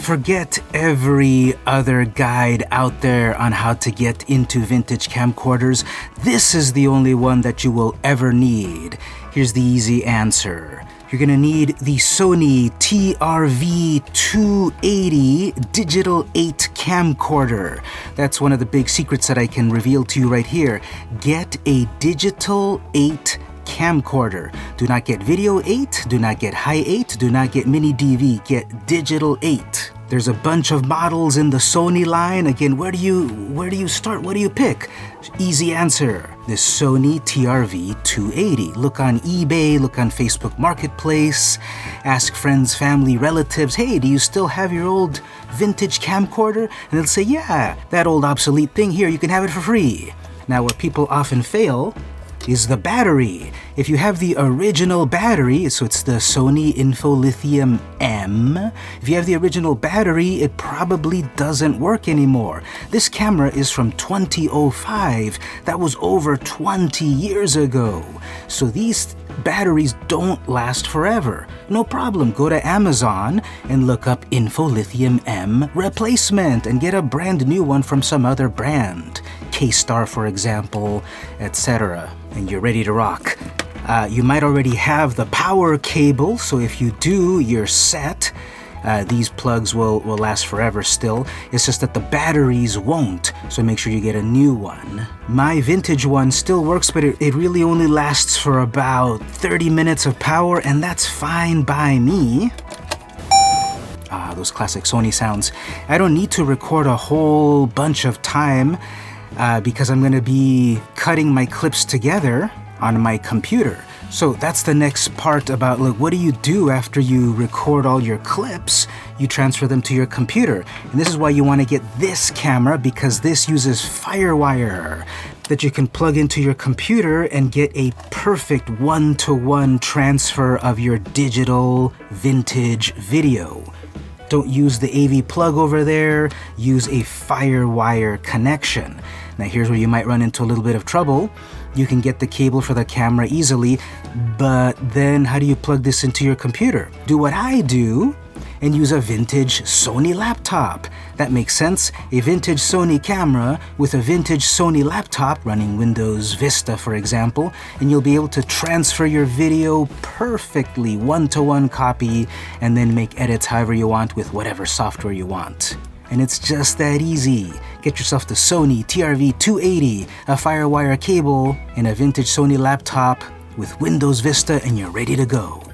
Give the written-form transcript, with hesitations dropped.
Forget every other guide out there on how to get into vintage camcorders. This is the only one that you will ever need. Here's the easy answer. You're gonna need the Sony TRV280 Digital 8 camcorder. That's one of the big secrets that I can reveal to you right here. Get a Digital 8 camcorder. Do not get Video 8, do not get High 8, do not get Mini DV, get Digital 8. There's a bunch of models in the Sony line. Again, where do you start? What do you pick? Easy answer. The Sony TRV280. Look on eBay, look on Facebook Marketplace, ask friends, family, relatives, hey, do you still have your old vintage camcorder? And they'll say, yeah, that old obsolete thing here, you can have it for free. Now, where people often fail is the battery. If you have the original battery, so it's the Sony Lithium M, if you have the original battery, it probably doesn't work anymore. This camera is from 2005. That was over 20 years ago. So these batteries don't last forever. No problem, go to Amazon and look up Lithium M replacement and get a brand new one from some other brand. K-Star, for example, etc. And you're ready to rock. You might already have the power cable, so if you do, you're set. These plugs will last forever still. It's just that the batteries won't, so make sure you get a new one. My vintage one still works, but it really only lasts for about 30 minutes of power, and that's fine by me. Those classic Sony sounds. I don't need to record a whole bunch of time because I'm gonna be cutting my clips together on my computer. So that's the next part about, look, what do you do after you record all your clips? You transfer them to your computer. And this is why you want to get this camera, because this uses FireWire that you can plug into your computer and get a perfect one-to-one transfer of your digital vintage video. Don't use the AV plug over there, use a FireWire connection. Now here's where you might run into a little bit of trouble. You can get the cable for the camera easily, but then how do you plug this into your computer? Do what I do and use a vintage Sony laptop. That makes sense. A vintage Sony camera with a vintage Sony laptop running Windows Vista, for example, and you'll be able to transfer your video perfectly, one-to-one copy, and then make edits however you want with whatever software you want. And it's just that easy. Get yourself the Sony TRV280, a FireWire cable, and a vintage Sony laptop with Windows Vista, and you're ready to go.